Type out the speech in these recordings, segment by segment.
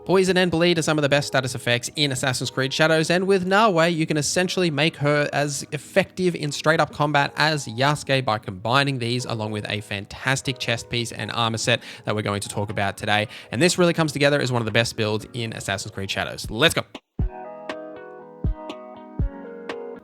Poison and bleed are some of the best status effects in Assassin's Creed Shadows, and with Naoe, you can essentially make her as effective in straight up combat as Yasuke by combining these along with a fantastic chest piece and armor set that we're going to talk about today. And this really comes together as one of the best builds in Assassin's Creed Shadows. Let's go.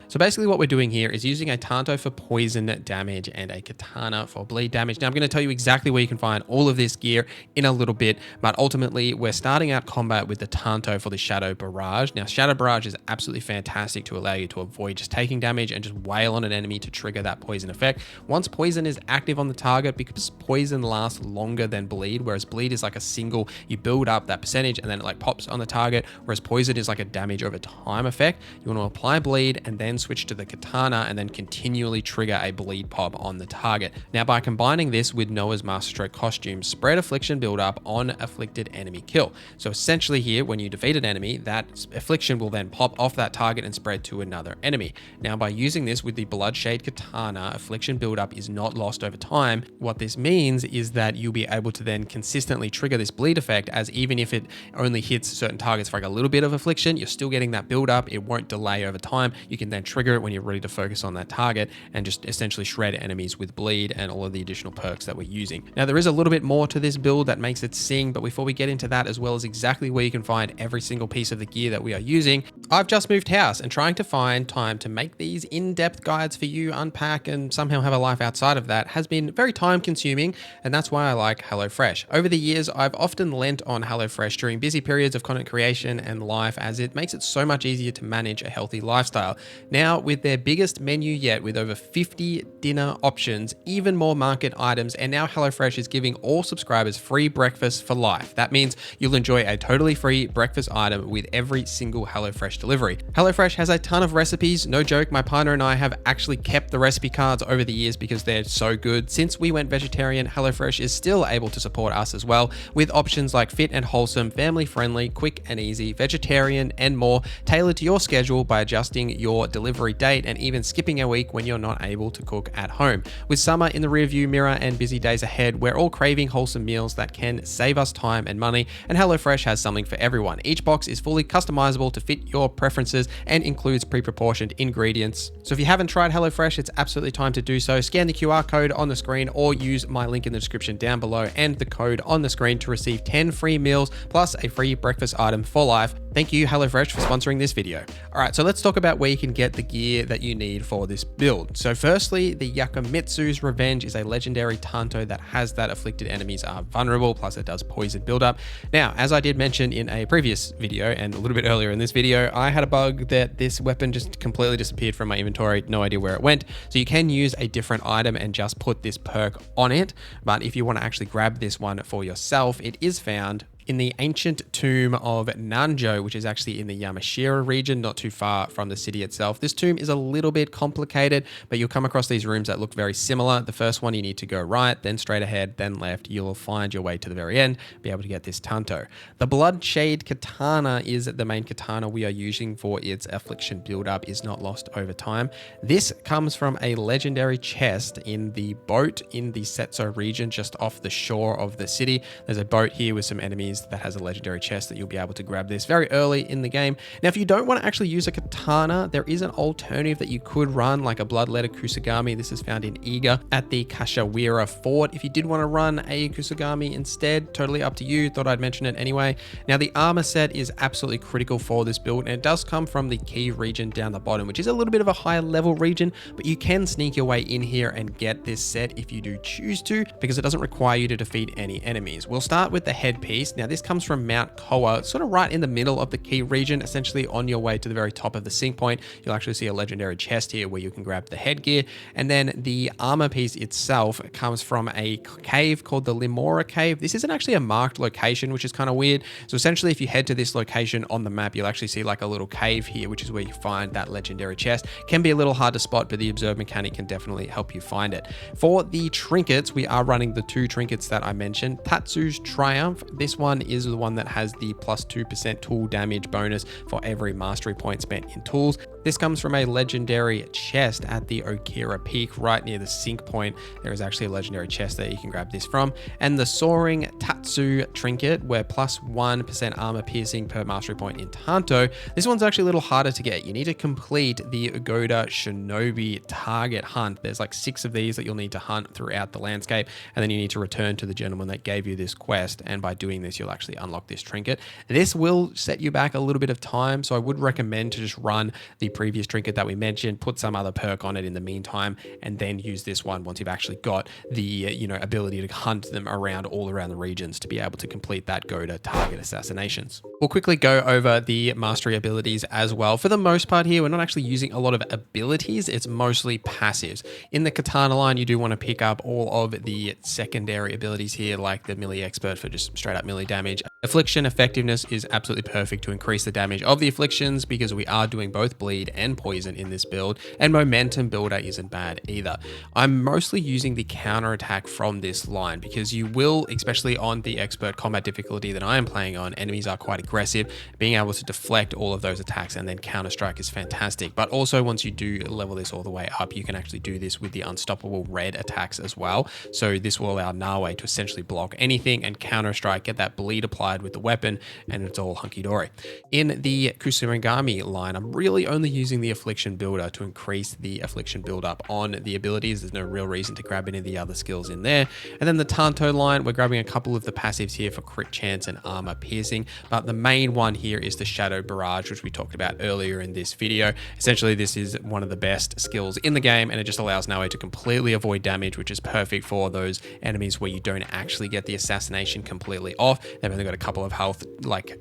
So basically what we're doing here is using a Tanto for poison damage and a katana for bleed damage. Now I'm going to tell you exactly where you can find all of this gear in a little bit, but ultimately we're starting out combat with the Tanto for the Shadow Barrage. Now Shadow Barrage is absolutely fantastic to allow you to avoid just taking damage and just wail on an enemy to trigger that poison effect. Once poison is active on the target, because poison lasts longer than bleed, whereas bleed is like a single, you build up that percentage and then it like pops on the target, whereas poison is like a damage over time effect. You want to apply bleed and then switch to the katana and then continually trigger a bleed pop on the target. Now by combining this with Noah's Masterstroke costume, spread affliction build up on afflicted enemy kill. So essentially here, when you defeat an enemy, that affliction will then pop off that target and spread to another enemy. Now by using this with the Bloodshade Katana, affliction build up is not lost over time. What this means is that you'll be able to then consistently trigger this bleed effect, as even if it only hits certain targets for like a little bit of affliction, you're still getting that build up. It won't delay over time. You can then trigger it when you're ready to focus on that target and just essentially shred enemies with bleed and all of the additional perks that we're using. Now there is a little bit more to this build that makes it sing, but before we get into that, as well as exactly where you can find every single piece of the gear that we are using, I've just moved house, and trying to find time to make these in-depth guides for you, unpack and somehow have a life outside of that has been very time consuming, and that's why I like HelloFresh. Over the years, I've often lent on HelloFresh during busy periods of content creation and life, as it makes it so much easier to manage a healthy lifestyle. Now with their biggest menu yet, with over 50 dinner options, even more market items, and now HelloFresh is giving all subscribers free breakfast for life. That means you'll enjoy a totally free breakfast item with every single HelloFresh delivery. HelloFresh has a ton of recipes. No joke, my partner and I have actually kept the recipe cards over the years because they're so good. Since we went vegetarian, HelloFresh is still able to support us as well, with options like fit and wholesome, family friendly, quick and easy, vegetarian, and more, tailored to your schedule by adjusting your delivery date and even skipping a week when you're not able to cook at home. With summer in the rearview mirror and busy days ahead, we're all craving wholesome meals that can save us time and money, and HelloFresh has something for everyone. Each box is fully customizable to fit your preferences and includes pre-proportioned ingredients. So if you haven't tried HelloFresh, it's absolutely time to do so. Scan the QR code on the screen or use my link in the description down below and the code on the screen to receive 10 free meals plus a free breakfast item for life. Thank you, HelloFresh, for sponsoring this video. All right, so let's talk about where you can get the gear that you need for this build. So firstly, the Yakumitsu's Revenge is a legendary Tanto that has that afflicted enemies are vulnerable, plus it does poison buildup. Now, as I did mention in a previous video and a little bit earlier in this video, I had a bug that this weapon just completely disappeared from my inventory, no idea where it went. So you can use a different item and just put this perk on it. But if you want to actually grab this one for yourself, it is found in the ancient tomb of Nanjo, which is actually in the Yamashiro region, not too far from the city itself. This tomb is a little bit complicated, but you'll come across these rooms that look very similar. The first one, you need to go right, then straight ahead, then left. You'll find your way to the very end, be able to get this Tanto. The Bloodshade Katana is the main katana we are using for its affliction build-up, is not lost over time. This comes from a legendary chest in the boat in the Setso region, just off the shore of the city. There's a boat here with some enemies that has a legendary chest that you'll be able to grab this very early in the game. Now, if you don't want to actually use a katana, there is an alternative that you could run, like a Bloodletter Kusugami. This is found in Iga at the Kashawira Fort. If you did want to run a Kusugami instead, totally up to you. Thought I'd mention it anyway. Now, the armor set is absolutely critical for this build, and it does come from the key region down the bottom, which is a little bit of a higher level region, but you can sneak your way in here and get this set if you do choose to, because it doesn't require you to defeat any enemies. We'll start with the headpiece. Now, this comes from Mount Koa, sort of right in the middle of the key region, essentially on your way to the very top of the sync point. You'll actually see a legendary chest here where you can grab the headgear. And then the armor piece itself comes from a cave called the Limora Cave. This isn't actually a marked location, which is kind of weird. So essentially, if you head to this location on the map, you'll actually see like a little cave here, which is where you find that legendary chest. Can be a little hard to spot, but the observe mechanic can definitely help you find it. For the trinkets, we are running the two trinkets that I mentioned. Tatsu's Triumph. This one is the one that has the plus 2% tool damage bonus for every mastery point spent in tools. This comes from a legendary chest at the Okira Peak, right near the sync point. There is actually a legendary chest that you can grab this from. And the Soaring Tatsu trinket, where plus 1% armor piercing per mastery point in Tanto. This one's actually a little harder to get. You need to complete the Ugoda Shinobi target hunt. There's like 6 of these that you'll need to hunt throughout the landscape, and then you need to return to the gentleman that gave you this quest, and by doing this you'll actually unlock this trinket. This will set you back a little bit of time, so I would recommend to just run the previous trinket that we mentioned, put some other perk on it in the meantime, and then use this one once you've actually got the ability to hunt them all around the regions to be able to complete that Goda target assassinations. We'll quickly go over the mastery abilities as well. For the most part here, we're not actually using a lot of abilities, it's mostly passives. In the katana line, you do want to pick up all of the secondary abilities here, like the melee expert for just straight up melee damage. Affliction effectiveness is absolutely perfect to increase the damage of the afflictions, because we are doing both bleed and poison in this build, and momentum builder isn't bad either. I'm mostly using the counter attack from this line, because you will, especially on the expert combat difficulty that I am playing on, enemies are quite aggressive. Being able to deflect all of those attacks and then counter strike is fantastic. But also, once you do level this all the way up, you can actually do this with the unstoppable red attacks as well. So this will allow Naoe to essentially block anything and counter strike, get that bleed applied with the weapon, and it's all hunky-dory. In the Kusumigami line, I'm really only using the affliction builder to increase the affliction build-up on the abilities. There's no real reason to grab any of the other skills in there. And then the Tanto line, we're grabbing a couple of the passives here for crit chance and armor piercing, but the main one here is the Shadow Barrage, which we talked about earlier in this video. Essentially, this is one of the best skills in the game, and it just allows Naoe to completely avoid damage, which is perfect for those enemies where you don't actually get the assassination completely off. They've only got a couple of health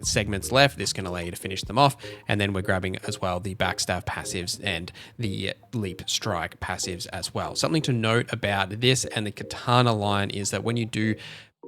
segments left. This can allow you to finish them off. And then we're grabbing as well the backstab passives and the leap strike passives as well. Something to note about this and the katana line is that when you do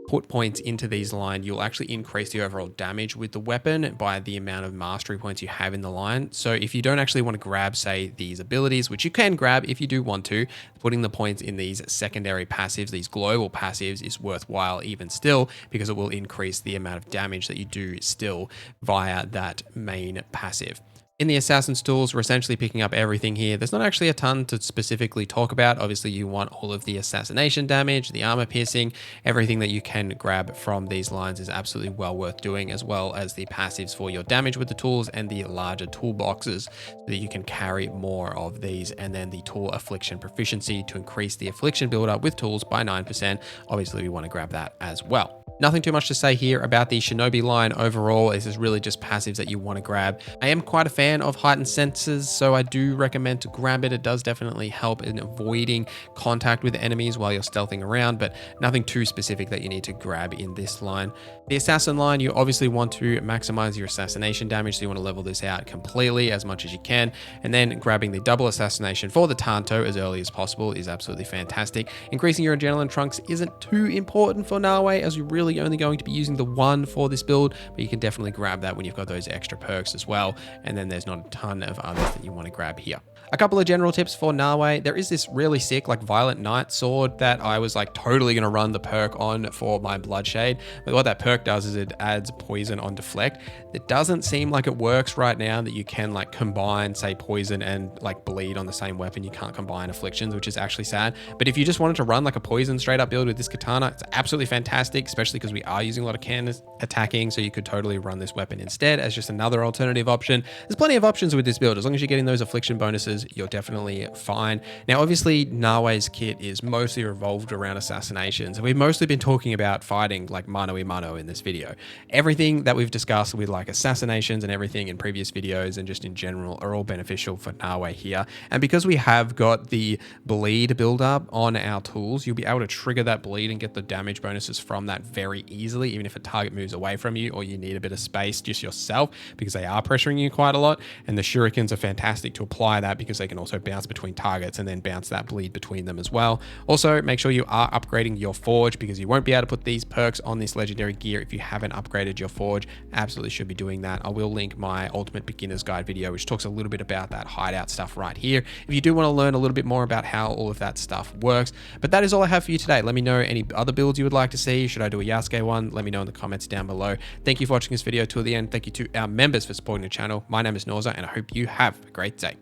put points into these line, you'll actually increase the overall damage with the weapon by the amount of mastery points you have in the line. So if you don't actually want to grab, say, these abilities, which you can grab if you do want to, putting the points in these secondary passives, these global passives, is worthwhile even still, because it will increase the amount of damage that you do still via that main passive. In the Assassin's tools, we're essentially picking up everything here. There's not actually a ton to specifically talk about. Obviously, you want all of the assassination damage, the armor piercing, everything that you can grab from these lines is absolutely well worth doing, as well as the passives for your damage with the tools and the larger toolboxes so that you can carry more of these. And then the tool affliction proficiency to increase the affliction builder with tools by 9%. Obviously, we want to grab that as well. Nothing too much to say here about the Shinobi line overall. This is really just passives that you want to grab. I am quite a fan of heightened senses, so I do recommend to grab it. It does definitely help in avoiding contact with enemies while you're stealthing around, but nothing too specific that you need to grab in this line. The assassin line, you obviously want to maximize your assassination damage, so you want to level this out completely as much as you can, and then grabbing the double assassination for the Tanto as early as possible is absolutely fantastic. Increasing your adrenaline trunks isn't too important for Naoe, as you're really only going to be using the one for this build, but you can definitely grab that when you've got those extra perks as well. And then there's not a ton of others that you want to grab here. A couple of general tips for Naoe. There is this really sick Violent Knight sword that I was totally going to run the perk on for my Bloodshade. But what that perk does is it adds poison on deflect. It doesn't seem like it works right now that you can combine, say, poison and bleed on the same weapon. You can't combine afflictions, which is actually sad. But if you just wanted to run a poison straight up build with this katana, it's absolutely fantastic, especially because we are using a lot of cannon attacking, so you could totally run this weapon instead as just another alternative option. There's plenty of options with this build. As long as you're getting those affliction bonuses, you're definitely fine. Now, obviously, Naoe's kit is mostly revolved around assassinations, and we've mostly been talking about fighting mano a mano in this video. Everything that we've discussed with assassinations and everything in previous videos and just in general are all beneficial for Naoe here. And because we have got the bleed build-up on our tools, you'll be able to trigger that bleed and get the damage bonuses from that very easily, even if a target moves away from you or you need a bit of space just yourself, because they are pressuring you quite a lot. And the shurikens are fantastic to apply that, because they can also bounce between targets and then bounce that bleed between them as well. Also, make sure you are upgrading your forge, because you won't be able to put these perks on this legendary gear if you haven't upgraded your forge. Absolutely should be doing that. I will link my ultimate beginner's guide video, which talks a little bit about that hideout stuff right here, if you do want to learn a little bit more about how all of that stuff works. But that is all I have for you today. Let me know any other builds you would like to see. Should I do a Yasuke one? Let me know in the comments down below. Thank you for watching this video till the end. Thank you to our members for supporting the channel. My name is Naoe, and I hope you have a great day.